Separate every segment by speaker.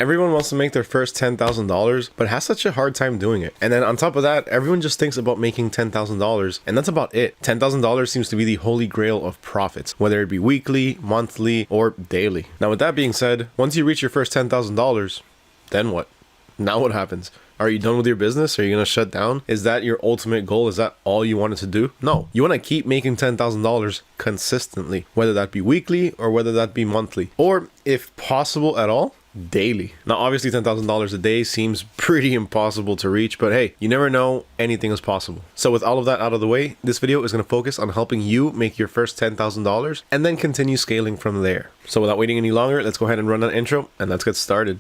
Speaker 1: Everyone wants to make their first $10,000, but has such a hard time doing it. And then on top of that, everyone just thinks about making $10,000, and that's about it. $10,000 seems to be the holy grail of profits, whether it be weekly, monthly, or daily. Now, with that being said, once you reach your first $10,000, then what? Now what happens? Are you done with your business? Are you going to shut down? Is that your ultimate goal? Is that all you wanted to do? No. You want to keep making $10,000 consistently, whether that be weekly or whether that be monthly, or if possible at all, daily. Now, obviously $10,000 a day seems pretty impossible to reach, but hey, you never know, anything is possible. So with all of that out of the way, this video is going to focus on helping you make your first $10,000 and then continue scaling from there. So without waiting any longer, let's go ahead and run that intro and let's get started.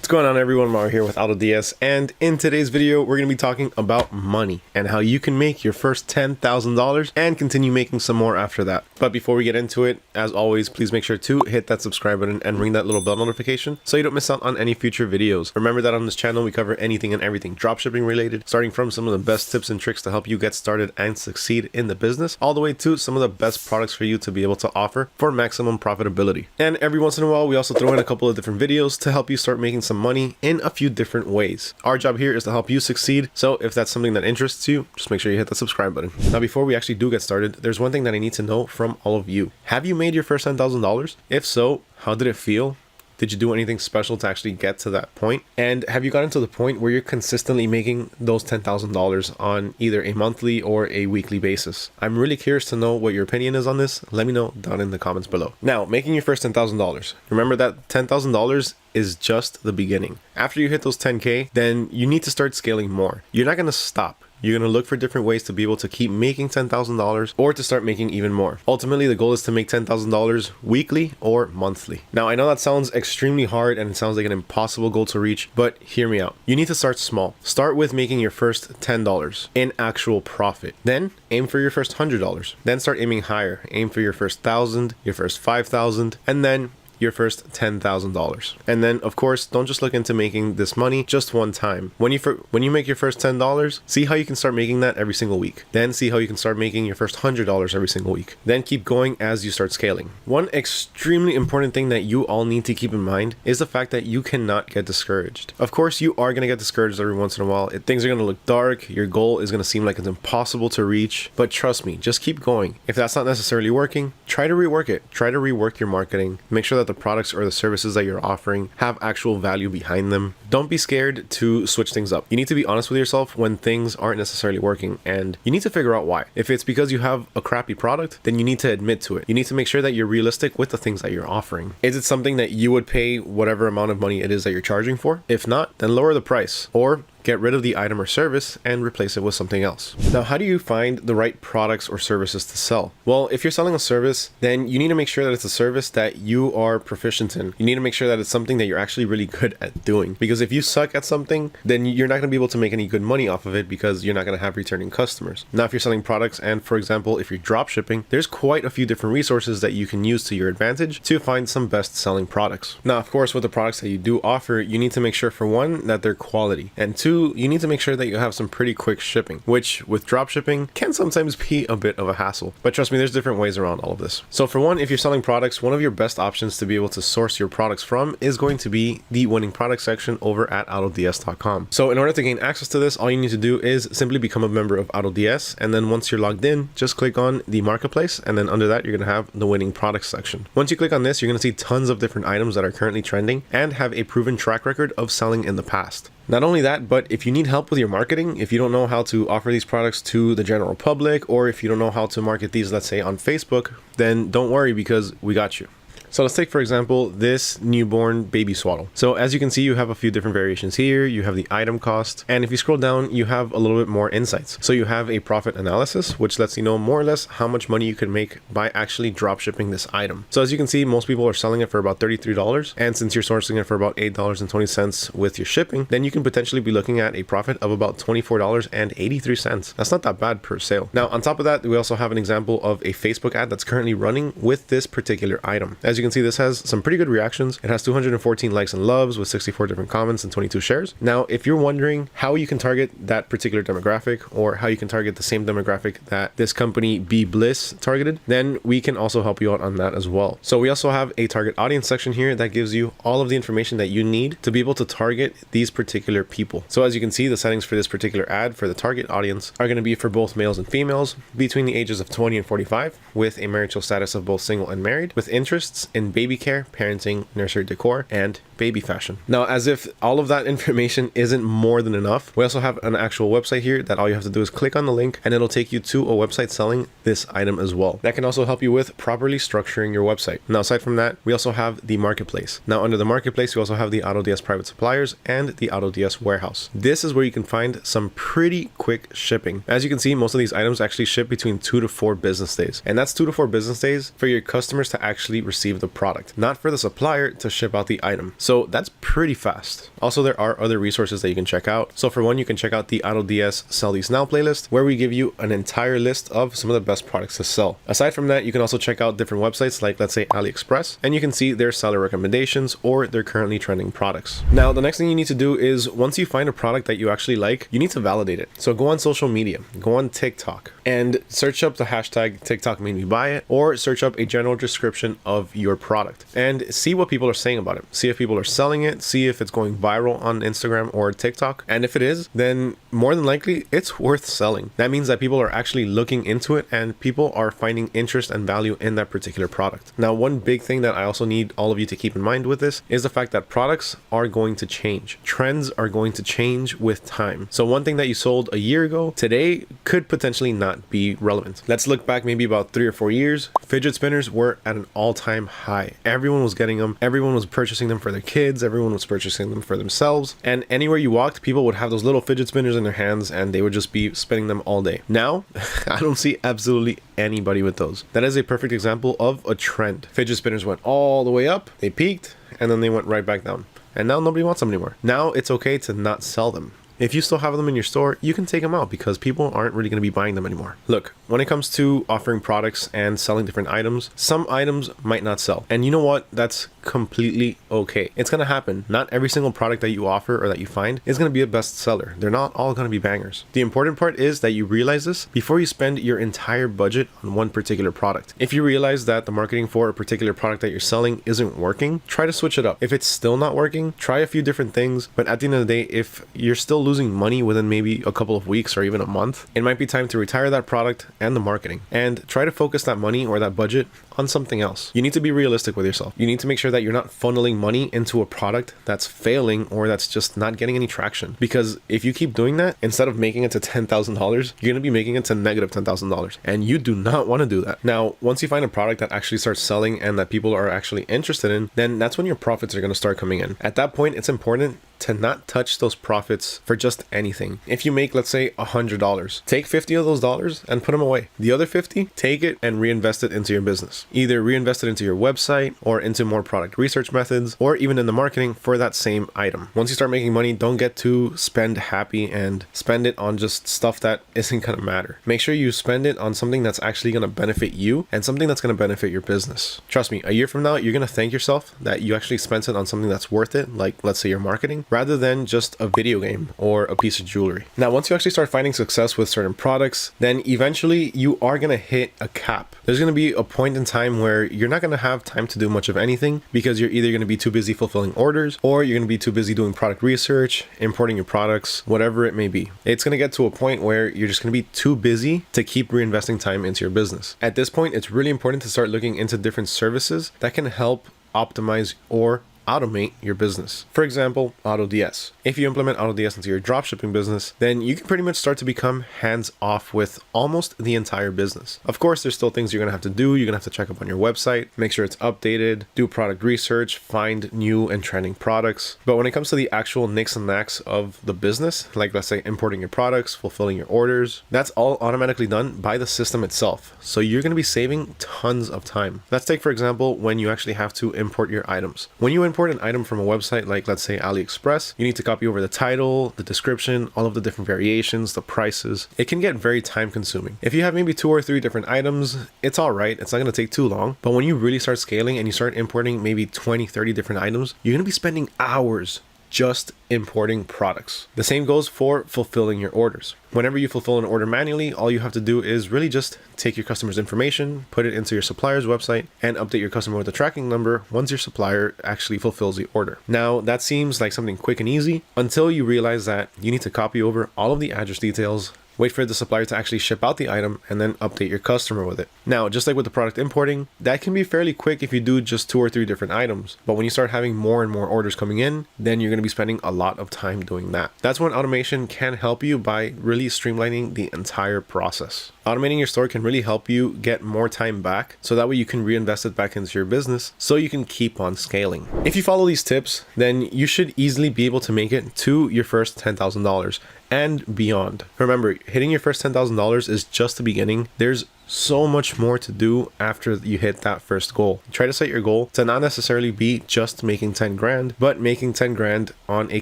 Speaker 1: What's going on, everyone? Mario here with AutoDS, and in today's video we're going to be talking about money and how you can make your first $10,000 and continue making some more after that. But before we get into it, as always, please make sure to hit that subscribe button and ring that little bell notification so you don't miss out on any future videos. Remember that on this channel we cover anything and everything dropshipping related, starting from some of the best tips and tricks to help you get started and succeed in the business, all the way to some of the best products for you to be able to offer for maximum profitability. And every once in a while we also throw in a couple of different videos to help you start making some money in a few different ways. Our job here is to help you succeed, so if that's something that interests you, just make sure you hit the subscribe button. Now, before we actually do get started, there's one thing that I need to know from all of you. Have you made your first $10,000? If so, how did it feel? Did you do anything special to actually get to that point? And have you gotten to the point where you're consistently making those $10,000 on either a monthly or a weekly basis? I'm really curious to know what your opinion is on this. Let me know down in the comments below. Now, making your first $10,000. Remember that $10,000 is just the beginning. After you hit those 10K, then you need to start scaling more. You're not going to stop. You're going to look for different ways to be able to keep making $10,000 or to start making even more. Ultimately, the goal is to make $10,000 weekly or monthly. Now, I know that sounds extremely hard and it sounds like an impossible goal to reach, but hear me out. You need to start small. Start with making your first $10 in actual profit. Then aim for your first $100. Then start aiming higher. Aim for your first $1,000, your first $5,000, and then your first $10,000. And then, of course, don't just look into making this money just one time. When you make your first $10, see how you can start making that every single week. Then see how you can start making your first $100 every single week. Then keep going as you start scaling. One extremely important thing that you all need to keep in mind is the fact that you cannot get discouraged. Of course, you are going to get discouraged every once in a while. Things are going to look dark. Your goal is going to seem like it's impossible to reach. But trust me, just keep going. If that's not necessarily working, try to rework it. Try to rework your marketing. Make sure that the products or the services that you're offering have actual value behind them. Don't be scared to switch things up. You need to be honest with yourself when things aren't necessarily working, and you need to figure out why. If it's because you have a crappy product, then you need to admit to it. You need to make sure that you're realistic with the things that you're offering. Is it something that you would pay whatever amount of money it is that you're charging for? If not, then lower the price or get rid of the item or service and replace it with something else. Now, how do you find the right products or services to sell? Well, if you're selling a service, then you need to make sure that it's a service that you are proficient in. You need to make sure that it's something that you're actually really good at doing. Because if you suck at something, then you're not going to be able to make any good money off of it because you're not going to have returning customers. Now, if you're selling products and, for example, if you're drop shipping, there's quite a few different resources that you can use to your advantage to find some best selling products. Now, of course, with the products that you do offer, you need to make sure, for one, that they're quality, and two, you need to make sure that you have some pretty quick shipping, which with drop shipping can sometimes be a bit of a hassle. But trust me, there's different ways around all of this. So for one, if you're selling products, one of your best options to be able to source your products from is going to be the winning product section over at AutoDS.com. So in order to gain access to this, all you need to do is simply become a member of AutoDS, and then once you're logged in, just click on the marketplace, and then under that you're going to have the winning products section. Once you click on this, you're going to see tons of different items that are currently trending and have a proven track record of selling in the past. Not only that, but if you need help with your marketing, if you don't know how to offer these products to the general public, or if you don't know how to market these, let's say on Facebook, then don't worry, because we got you. So let's take, for example, this newborn baby swaddle. So as you can see, you have a few different variations here. You have the item cost, and if you scroll down, you have a little bit more insights. So you have a profit analysis, which lets you know more or less how much money you could make by actually drop shipping this item. So as you can see, most people are selling it for about $33, and since you're sourcing it for about $8.20 with your shipping, then you can potentially be looking at a profit of about $24.83. That's not that bad per sale. Now, on top of that, we also have an example of a Facebook ad that's currently running with this particular item. As you can see, this has some pretty good reactions. It has 214 likes and loves with 64 different comments and 22 shares. Now, if you're wondering how you can target that particular demographic, or how you can target the same demographic that this company Be Bliss targeted, then we can also help you out on that as well. So we also have a target audience section here that gives you all of the information that you need to be able to target these particular people. So as you can see, the settings for this particular ad for the target audience are going to be for both males and females between the ages of 20 and 45, with a marital status of both single and married, with interests in baby care, parenting, nursery decor, and baby fashion. Now, as if all of that information isn't more than enough, we also have an actual website here that all you have to do is click on the link and it'll take you to a website selling this item as well. That can also help you with properly structuring your website. Now, aside from that, we also have the marketplace. Now, under the marketplace, you also have the AutoDS private suppliers and the AutoDS warehouse. This is where you can find some pretty quick shipping. As you can see, most of these items actually ship between 2 to 4 business days. And that's 2 to 4 business days for your customers to actually receive the product, not for the supplier to ship out the item. So that's pretty fast. Also, there are other resources that you can check out. So for one, you can check out the AutoDS Sell These Now playlist, where we give you an entire list of some of the best products to sell. Aside from that, you can also check out different websites like, let's say, AliExpress, and you can see their seller recommendations or their currently trending products. Now, the next thing you need to do is, once you find a product that you actually like, you need to validate it. So go on social media, go on TikTok, and search up the hashtag TikTok made me buy it, or search up a general description of your product and see what people are saying about it. See if people are selling it, see if it's going viral on Instagram or TikTok. And if it is, then more than likely it's worth selling. That means that people are actually looking into it and people are finding interest and value in that particular product. Now, one big thing that I also need all of you to keep in mind with this is the fact that products are going to change. Trends are going to change with time. So one thing that you sold a year ago, today could potentially not be relevant. Let's look back maybe about 3 or 4 years. Fidget spinners were at an all-time high. Everyone was getting them. Everyone was purchasing them for their kids. Everyone was purchasing them for themselves. And anywhere you walked, people would have those little fidget spinners in their hands and they would just be spinning them all day. Now, I don't see absolutely anybody with those. That is a perfect example of a trend. Fidget spinners went all the way up, they peaked, and then they went right back down. And now nobody wants them anymore. Now it's okay to not sell them. If you still have them in your store, you can take them out because people aren't really going to be buying them anymore. Look, when it comes to offering products and selling different items, some items might not sell. And you know what? That's completely okay. It's going to happen. Not every single product that you offer or that you find is going to be a bestseller. They're not all going to be bangers. The important part is that you realize this before you spend your entire budget on one particular product. If you realize that the marketing for a particular product that you're selling isn't working, try to switch it up. If it's still not working, try a few different things. But at the end of the day, if you're still losing money within maybe a couple of weeks or even a month, it might be time to retire that product and the marketing and try to focus that money or that budget on something else. You need to be realistic with yourself. You need to make sure that you're not funneling money into a product that's failing or that's just not getting any traction. Because if you keep doing that, instead of making it to $10,000, you're going to be making it to negative $10,000. And you do not want to do that. Now, once you find a product that actually starts selling and that people are actually interested in, then that's when your profits are going to start coming in. At that point, it's important to not touch those profits for just anything. If you make, let's say, $100, take 50 of those dollars and put them away. The other 50, take it and reinvest it into your business. Either reinvest it into your website or into more product research methods or even in the marketing for that same item. Once you start making money, don't get too spend happy and spend it on just stuff that isn't going to matter. Make sure you spend it on something that's actually going to benefit you and something that's going to benefit your business. Trust me, a year from now, you're going to thank yourself that you actually spent it on something that's worth it, like let's say your marketing, rather than just a video game or a piece of jewelry. Now, once you actually start finding success with certain products, then eventually you are going to hit a cap. There's going to be a point in time where you're not going to have time to do much of anything because you're either going to be too busy fulfilling orders or you're going to be too busy doing product research, importing your products, whatever it may be. It's going to get to a point where you're just going to be too busy to keep reinvesting time into your business. At this point, it's really important to start looking into different services that can help optimize or automate your business. For example, AutoDS. If you implement AutoDS into your dropshipping business, then you can pretty much start to become hands-off with almost the entire business. Of course, there's still things you're gonna have to do. You're gonna have to check up on your website, make sure it's updated, do product research, find new and trending products. But when it comes to the actual nicks and knacks of the business, like let's say importing your products, fulfilling your orders, that's all automatically done by the system itself. So you're gonna be saving tons of time. Let's take, for example, when you actually have to import your items. When you import import an item from a website like, let's say, AliExpress, you need to copy over the title, the description, all of the different variations, the prices. It can get very time consuming. If you have maybe 2 or 3 different items, it's all right. It's not going to take too long. But when you really start scaling and you start importing maybe 20, 30 different items, you're going to be spending hours just importing products. The same goes for fulfilling your orders. Whenever you fulfill an order manually, all you have to do is really just take your customer's information, put it into your supplier's website, and update your customer with a tracking number once your supplier actually fulfills the order. Now, that seems like something quick and easy until you realize that you need to copy over all of the address details, wait for the supplier to actually ship out the item, and then update your customer with it. Now, just like with the product importing, that can be fairly quick if you do just 2 or 3 different items. But when you start having more and more orders coming in, then you're going to be spending a lot of time doing that. That's when automation can help you by really streamlining the entire process. Automating your store can really help you get more time back, so that way you can reinvest it back into your business so you can keep on scaling. If you follow these tips, then you should easily be able to make it to your first $10,000 and beyond. Remember, hitting your first $10,000 is just the beginning. There's so much more to do after you hit that first goal. Try to set your goal to not necessarily be just making 10 grand, but making 10 grand on a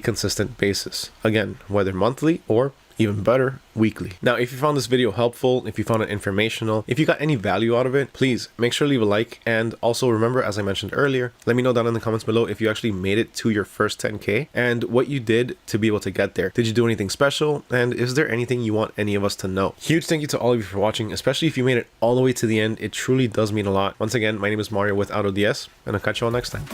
Speaker 1: consistent basis. Again, whether monthly or even better, weekly. Now, if you found this video helpful, if you found it informational, if you got any value out of it, please make sure to leave a like. And also remember, as I mentioned earlier, let me know down in the comments below if you actually made it to your first 10K and what you did to be able to get there. Did you do anything special? And is there anything you want any of us to know? Huge thank you to all of you for watching, especially if you made it all the way to the end. It truly does mean a lot. Once again, my name is Mario with AutoDS, and I'll catch you all next time.